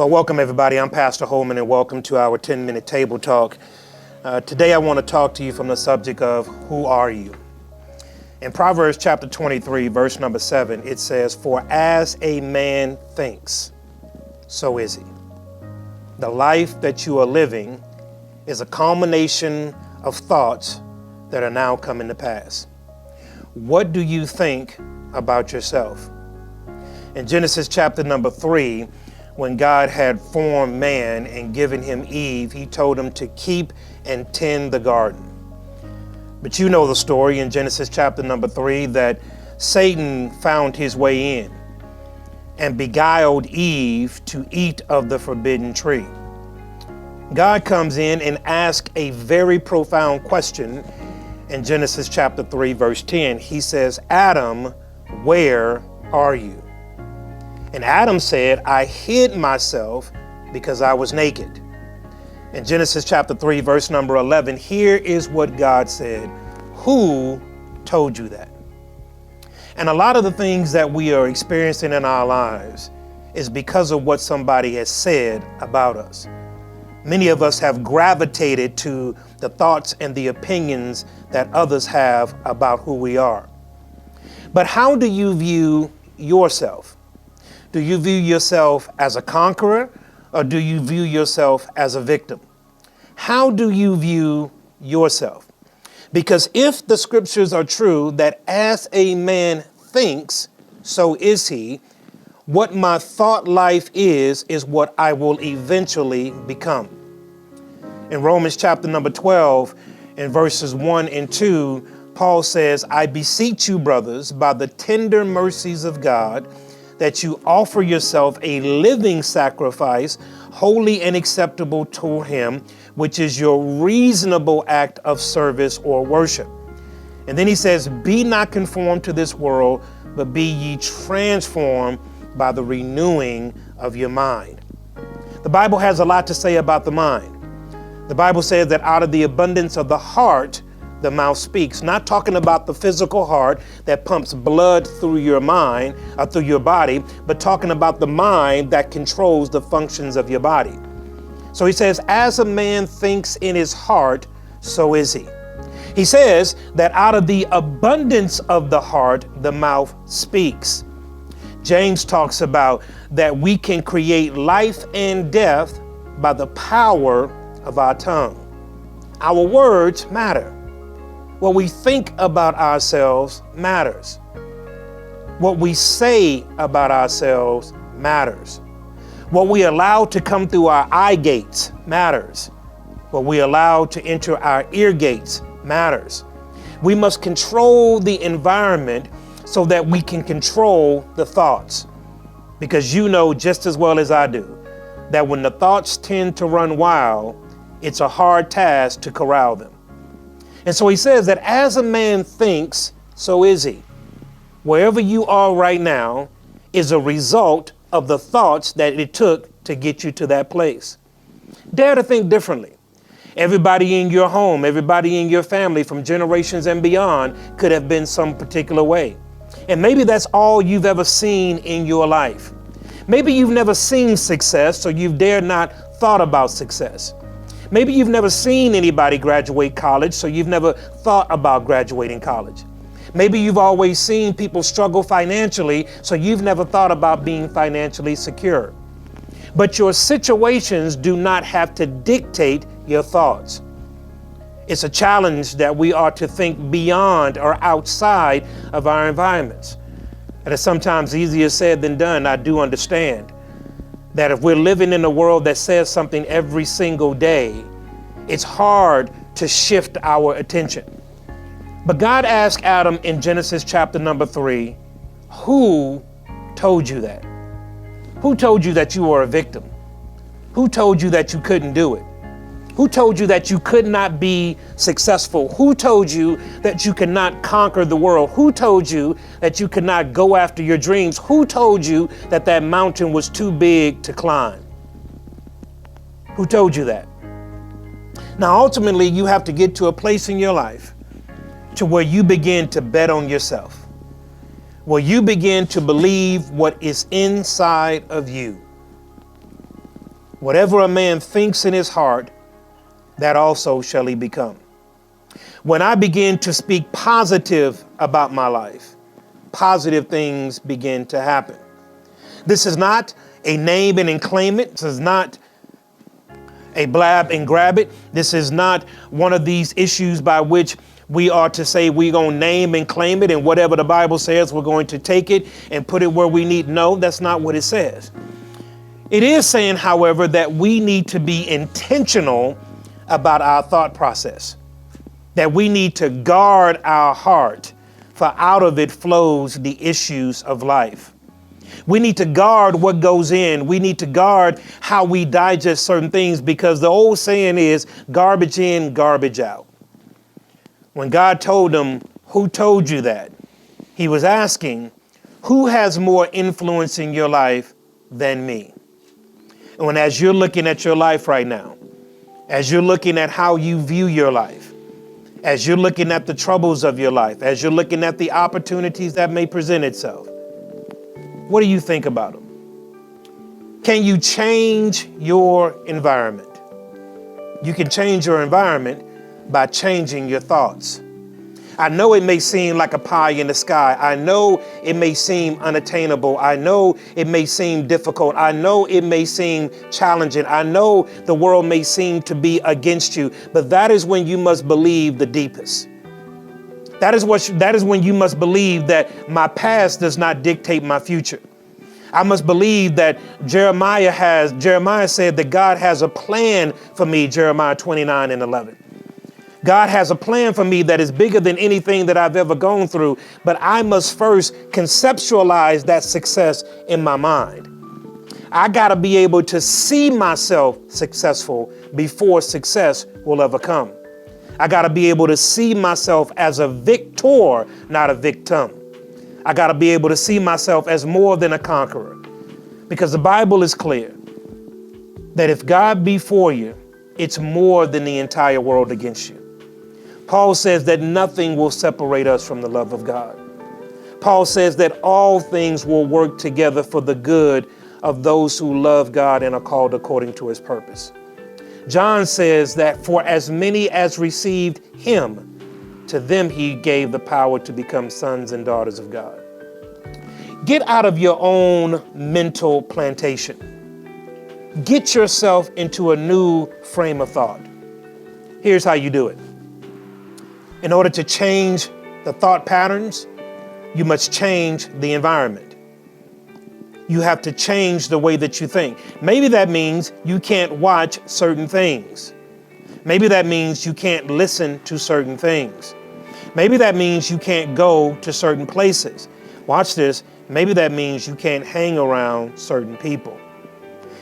Well, welcome everybody. I'm Pastor Holman and welcome to our 10-minute table talk. Today I want to talk to you from the subject of who are you? In Proverbs chapter 23, verse number 7, it says, "For as a man thinks, so is he." The life that you are living is a culmination of thoughts that are now coming to pass. What do you think about yourself? In Genesis chapter number 3, when God had formed man and given him Eve, he told him to keep and tend the garden. But you know the story in Genesis chapter number 3 that Satan found his way in and beguiled Eve to eat of the forbidden tree. God comes in and asks a very profound question in Genesis chapter 3, verse 10. He says, "Adam, where are you?" And Adam said, "I hid myself because I was naked." In Genesis chapter 3, verse number 11, here is what God said. "Who told you that?" And a lot of the things that we are experiencing in our lives is because of what somebody has said about us. Many of us have gravitated to the thoughts and the opinions that others have about who we are. But how do you view yourself? Do you view yourself as a conqueror or do you view yourself as a victim? How do you view yourself? Because if the scriptures are true that as a man thinks, so is he, what my thought life is what I will eventually become. In Romans chapter number 12, in verses 1 and 2, Paul says, "I beseech you, brothers, by the tender mercies of God, that you offer yourself a living sacrifice, holy and acceptable to him, which is your reasonable act of service or worship." And then he says, "Be not conformed to this world, but be ye transformed by the renewing of your mind." The Bible has a lot to say about the mind. The Bible says that out of the abundance of the heart, the mouth speaks. Not talking about the physical heart that pumps blood through your mind or through your body, but talking about the mind that controls the functions of your body. So he says, as a man thinks in his heart, so is he. He says that out of the abundance of the heart, the mouth speaks. James talks about that we can create life and death by the power of our tongue. Our words matter. What we think about ourselves matters. What we say about ourselves matters. What we allow to come through our eye gates matters. What we allow to enter our ear gates matters. We must control the environment so that we can control the thoughts. Because you know just as well as I do that when the thoughts tend to run wild, it's a hard task to corral them. And so he says that as a man thinks, so is he. Wherever you are right now is a result of the thoughts that it took to get you to that place. Dare to think differently. Everybody in your home, everybody in your family from generations and beyond could have been some particular way. And maybe that's all you've ever seen in your life. Maybe you've never seen success, so you've dared not thought about success. Maybe you've never seen anybody graduate college, so you've never thought about graduating college. Maybe you've always seen people struggle financially, so you've never thought about being financially secure. But your situations do not have to dictate your thoughts. It's a challenge that we are to think beyond or outside of our environments. And it's sometimes easier said than done. I do understand that if we're living in a world that says something every single day, it's hard to shift our attention. But God asked Adam in Genesis chapter number 3, who told you that? Who told you that you were a victim? Who told you that you couldn't do it? Who told you that you could not be successful? Who told you that you could not conquer the world? Who told you that you could not go after your dreams? Who told you that that mountain was too big to climb? Who told you that? Now, ultimately, you have to get to a place in your life to where you begin to bet on yourself, where you begin to believe what is inside of you. Whatever a man thinks in his heart, that also shall he become. When I begin to speak positive about my life, positive things begin to happen. This is not a name it and claim it. This is not a blab and grab it. This is not one of these issues by which we are to say we're going to name and claim it, and whatever the Bible says, we're going to take it and put it where we need. No, that's not what it says. It is saying, however, that we need to be intentional about our thought process, that we need to guard our heart, for out of it flows the issues of life. We need to guard what goes in. We need to guard how we digest certain things, because the old saying is garbage in, garbage out. When God told them, who told you that? He was asking, who has more influence in your life than me? And as you're looking at your life right now, as you're looking at how you view your life, as you're looking at the troubles of your life, as you're looking at the opportunities that may present itself, what do you think about them? Can you change your environment? You can change your environment by changing your thoughts. I know it may seem like a pie in the sky. I know it may seem unattainable. I know it may seem difficult. I know it may seem challenging. I know the world may seem to be against you, but that is when you must believe the deepest. That is when you must believe that my past does not dictate my future. I must believe that Jeremiah said that God has a plan for me, Jeremiah 29:11. God has a plan for me that is bigger than anything that I've ever gone through, but I must first conceptualize that success in my mind. I got to be able to see myself successful before success will ever come. I got to be able to see myself as a victor, not a victim. I got to be able to see myself as more than a conqueror, because the Bible is clear that if God be for you, it's more than the entire world against you. Paul says that nothing will separate us from the love of God. Paul says that all things will work together for the good of those who love God and are called according to his purpose. John says that for as many as received him, to them he gave the power to become sons and daughters of God. Get out of your own mental plantation. Get yourself into a new frame of thought. Here's how you do it. In order to change the thought patterns, you must change the environment. You have to change the way that you think. Maybe that means you can't watch certain things. Maybe that means you can't listen to certain things. Maybe that means you can't go to certain places. Watch this. Maybe that means you can't hang around certain people.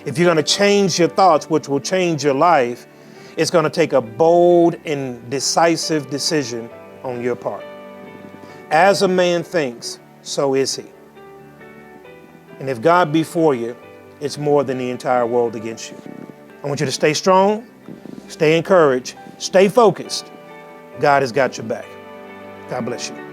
If you're going to change your thoughts, which will change your life, it's going to take a bold and decisive decision on your part. As a man thinks, so is he. And if God be for you, it's more than the entire world against you. I want you to stay strong, stay encouraged, stay focused. God has got your back. God bless you.